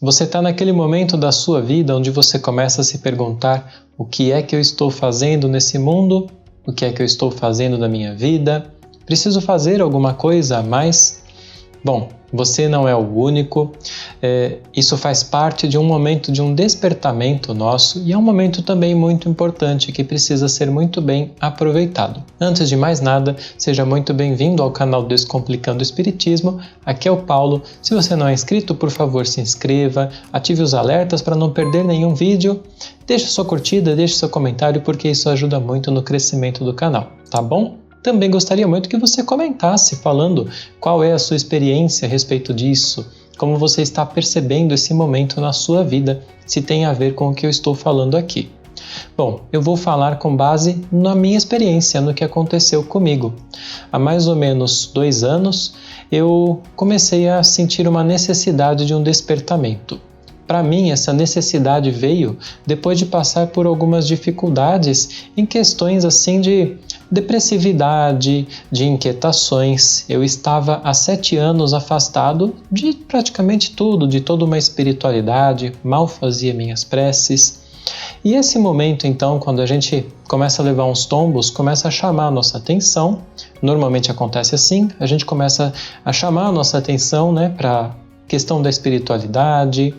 Você está naquele momento da sua vida onde você começa a se perguntar: o que é que eu estou fazendo nesse mundo? O que é que eu estou fazendo na minha vida? Preciso fazer alguma coisa a mais? Bom, você não é o único, isso faz parte de um momento de um despertamento nosso e é um momento também muito importante que precisa ser muito bem aproveitado. Antes de mais nada, seja muito bem-vindo ao canal Descomplicando o Espiritismo. Aqui é o Paulo. Se você não é inscrito, por favor, se inscreva, ative os alertas para não perder nenhum vídeo, deixe sua curtida, deixe seu comentário porque isso ajuda muito no crescimento do canal, tá bom? Também gostaria muito que você comentasse falando qual é a sua experiência a respeito disso, como você está percebendo esse momento na sua vida, se tem a ver com o que eu estou falando aqui. Bom, eu vou falar com base na minha experiência, no que aconteceu comigo. Há mais ou menos 2 anos, eu comecei a sentir uma necessidade de um despertamento. Para mim, essa necessidade veio depois de passar por algumas dificuldades em questões assim de depressividade, de inquietações. Eu estava há 7 anos afastado de praticamente tudo, de toda uma espiritualidade, mal fazia minhas preces. E esse momento, então, quando a gente começa a levar uns tombos, começa a chamar a nossa atenção. Normalmente acontece assim, a gente começa a chamar a nossa atenção, para questão da espiritualidade,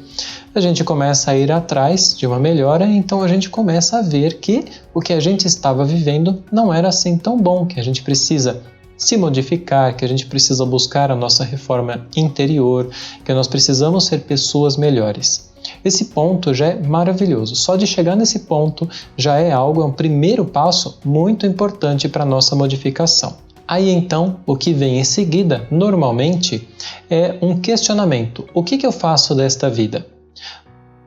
a gente começa a ir atrás de uma melhora, então a gente começa a ver que o que a gente estava vivendo não era assim tão bom, que a gente precisa se modificar, que a gente precisa buscar a nossa reforma interior, que nós precisamos ser pessoas melhores. Esse ponto já é maravilhoso, só de chegar nesse ponto já é algo, é um primeiro passo muito importante para a nossa modificação. Aí então, o que vem em seguida, normalmente, é um questionamento. O que eu faço desta vida?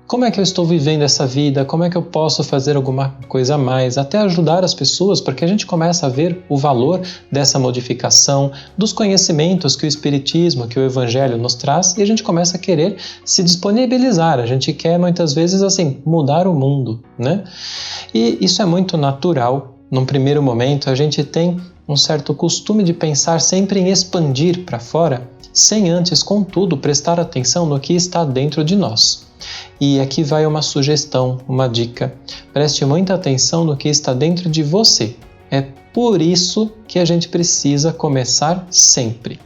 Como é que eu estou vivendo essa vida? Como é que eu posso fazer alguma coisa a mais? Até ajudar as pessoas, porque a gente começa a ver o valor dessa modificação, dos conhecimentos que o Espiritismo, que o Evangelho nos traz, e a gente começa a querer se disponibilizar. A gente quer, muitas vezes, assim, mudar o mundo, E isso é muito natural. Num primeiro momento, a gente tem um certo costume de pensar sempre em expandir para fora, sem antes, contudo, prestar atenção no que está dentro de nós. E aqui vai uma sugestão, uma dica. Preste muita atenção no que está dentro de você. É por isso que a gente precisa começar sempre.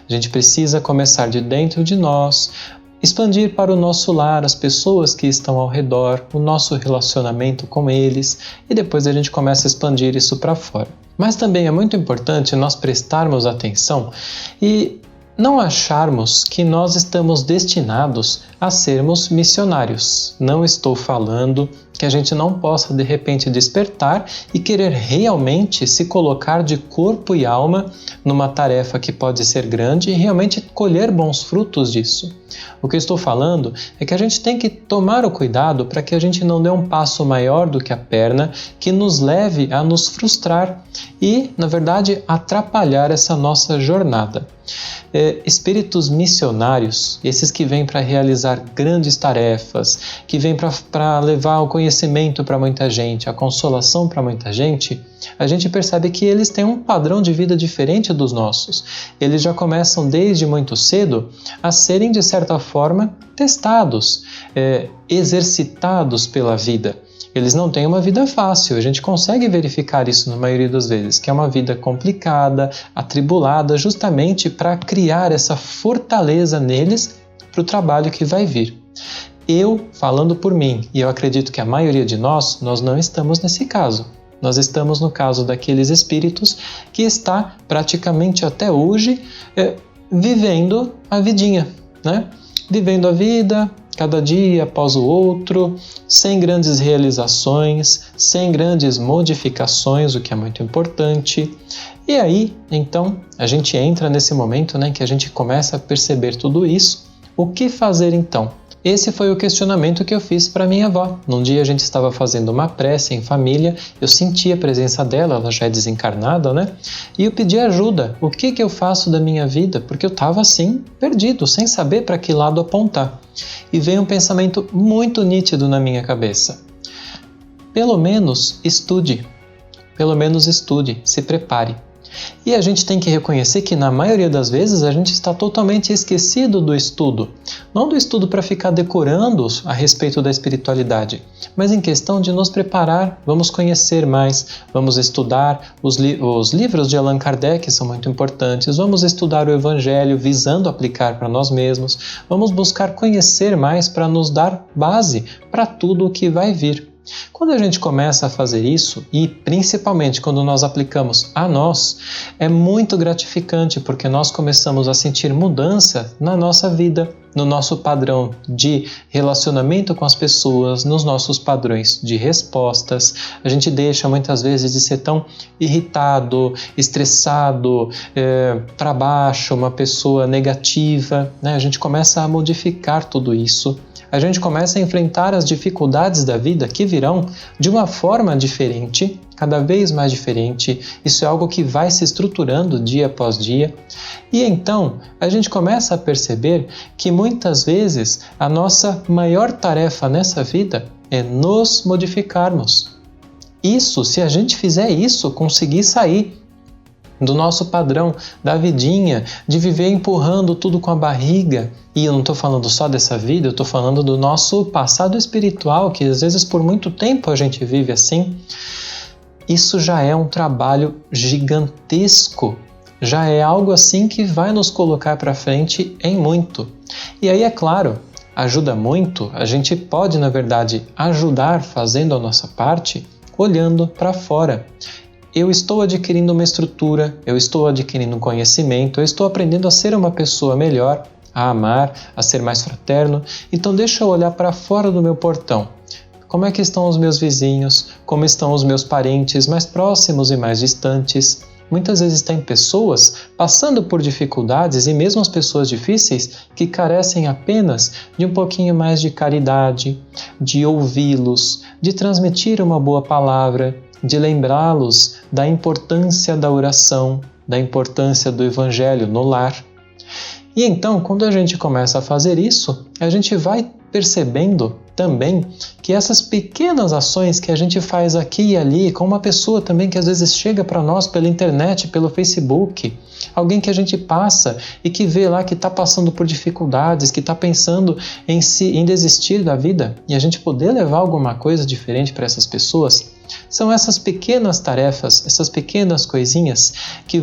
A gente precisa começar de dentro de nós, expandir para o nosso lar, as pessoas que estão ao redor, o nosso relacionamento com eles, e depois a gente começa a expandir isso para fora. Mas também é muito importante nós prestarmos atenção e não acharmos que nós estamos destinados a sermos missionários. Não estou falando que a gente não possa de repente despertar e querer realmente se colocar de corpo e alma numa tarefa que pode ser grande e realmente colher bons frutos disso. O que eu estou falando é que a gente tem que tomar o cuidado para que a gente não dê um passo maior do que a perna que nos leve a nos frustrar e, na verdade, atrapalhar essa nossa jornada. Espíritos missionários, esses que vêm para realizar grandes tarefas, que vêm para levar o conhecimento para muita gente, a consolação para muita gente, a gente percebe que eles têm um padrão de vida diferente dos nossos. Eles já começam desde muito cedo a serem, de certa forma, testados, exercitados pela vida. Eles não têm uma vida fácil, a gente consegue verificar isso na maioria das vezes, que é uma vida complicada, atribulada, justamente para criar essa fortaleza neles para o trabalho que vai vir. Eu, falando por mim, e eu acredito que a maioria de nós não estamos nesse caso. Nós estamos no caso daqueles espíritos que está praticamente até hoje vivendo a vidinha, Vivendo a vida, cada dia após o outro, sem grandes realizações, sem grandes modificações, o que é muito importante. E aí, então, a gente entra nesse momento, que a gente começa a perceber tudo isso. O que fazer então? Esse foi o questionamento que eu fiz para minha avó. Num dia a gente estava fazendo uma prece em família, eu senti a presença dela, ela já é desencarnada, E eu pedi ajuda. O que eu faço da minha vida? Porque eu estava assim, perdido, sem saber para que lado apontar. E veio um pensamento muito nítido na minha cabeça. Pelo menos estude, se prepare. E a gente tem que reconhecer que na maioria das vezes a gente está totalmente esquecido do estudo. Não do estudo para ficar decorando a respeito da espiritualidade, mas em questão de nos preparar, vamos conhecer mais, vamos estudar os livros de Allan Kardec, são muito importantes, vamos estudar o Evangelho visando aplicar para nós mesmos, vamos buscar conhecer mais para nos dar base para tudo o que vai vir. Quando a gente começa a fazer isso, e principalmente quando nós aplicamos a nós, é muito gratificante porque nós começamos a sentir mudança na nossa vida, no nosso padrão de relacionamento com as pessoas, nos nossos padrões de respostas. A gente deixa muitas vezes de ser tão irritado, estressado, para baixo, uma pessoa negativa, né? A gente começa a modificar tudo isso. A gente começa a enfrentar as dificuldades da vida que virão de uma forma diferente, cada vez mais diferente. Isso é algo que vai se estruturando dia após dia. E então, a gente começa a perceber que muitas vezes a nossa maior tarefa nessa vida é nos modificarmos. Isso, se a gente fizer isso, conseguir sair do nosso padrão, da vidinha, de viver empurrando tudo com a barriga. E eu não estou falando só dessa vida, eu estou falando do nosso passado espiritual, que às vezes por muito tempo a gente vive assim. Isso já é um trabalho gigantesco, já é algo assim que vai nos colocar para frente em muito. E aí, é claro, ajuda muito, a gente pode, na verdade, ajudar fazendo a nossa parte, olhando para fora. Eu estou adquirindo uma estrutura, eu estou adquirindo um conhecimento, eu estou aprendendo a ser uma pessoa melhor, a amar, a ser mais fraterno. Então deixa eu olhar para fora do meu portão. Como é que estão os meus vizinhos? Como estão os meus parentes mais próximos e mais distantes? Muitas vezes tem pessoas passando por dificuldades e mesmo as pessoas difíceis que carecem apenas de um pouquinho mais de caridade, de ouvi-los, de transmitir uma boa palavra, de lembrá-los da importância da oração, da importância do Evangelho no lar. E então, quando a gente começa a fazer isso, a gente vai percebendo também que essas pequenas ações que a gente faz aqui e ali, com uma pessoa também que às vezes chega para nós pela internet, pelo Facebook, alguém que a gente passa e que vê lá que está passando por dificuldades, que está pensando em desistir da vida, e a gente poder levar alguma coisa diferente para essas pessoas, são essas pequenas tarefas, essas pequenas coisinhas que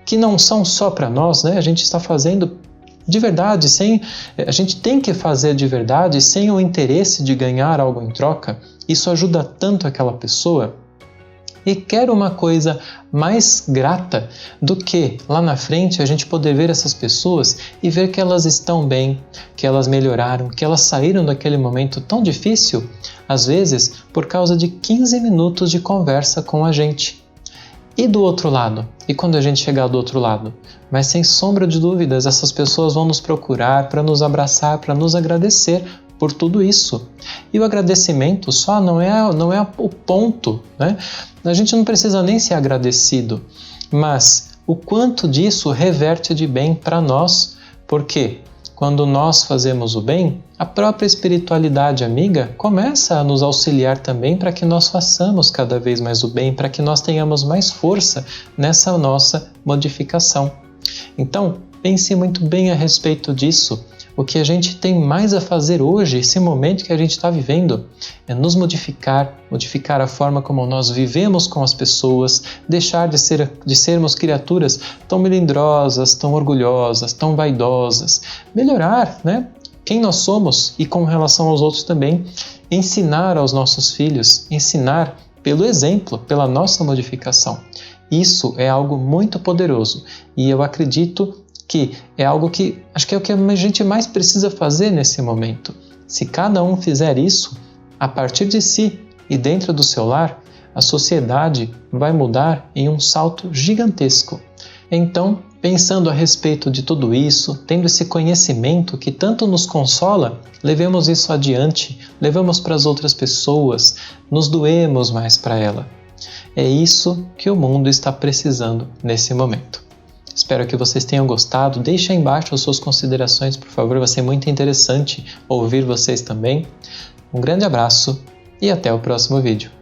que não são só para nós, né? A gente está fazendo de verdade, a gente tem que fazer de verdade, sem o interesse de ganhar algo em troca. Isso ajuda tanto aquela pessoa. E quero uma coisa mais grata do que lá na frente a gente poder ver essas pessoas e ver que elas estão bem, que elas melhoraram, que elas saíram daquele momento tão difícil, às vezes por causa de 15 minutos de conversa com a gente. E do outro lado? E quando a gente chegar do outro lado? Mas sem sombra de dúvidas, essas pessoas vão nos procurar para nos abraçar, para nos agradecer por tudo isso. E o agradecimento só não é o ponto, né? A gente não precisa nem ser agradecido, mas o quanto disso reverte de bem para nós, porque quando nós fazemos o bem, a própria espiritualidade amiga começa a nos auxiliar também para que nós façamos cada vez mais o bem, para que nós tenhamos mais força nessa nossa modificação. Então, pense muito bem a respeito disso. O que a gente tem mais a fazer hoje, esse momento que a gente está vivendo, é nos modificar a forma como nós vivemos com as pessoas, deixar de sermos criaturas tão melindrosas, tão orgulhosas, tão vaidosas, melhorar, né? Quem nós somos e com relação aos outros também, ensinar aos nossos filhos, ensinar pelo exemplo, pela nossa modificação. Isso é algo muito poderoso e eu acredito que é algo que acho que é o que a gente mais precisa fazer nesse momento. Se cada um fizer isso, a partir de si e dentro do seu lar, a sociedade vai mudar em um salto gigantesco. Então, pensando a respeito de tudo isso, tendo esse conhecimento que tanto nos consola, levemos isso adiante, levamos para as outras pessoas, nos doemos mais para ela. É isso que o mundo está precisando nesse momento. Espero que vocês tenham gostado. Deixe aí embaixo as suas considerações, por favor, vai ser muito interessante ouvir vocês também. Um grande abraço e até o próximo vídeo.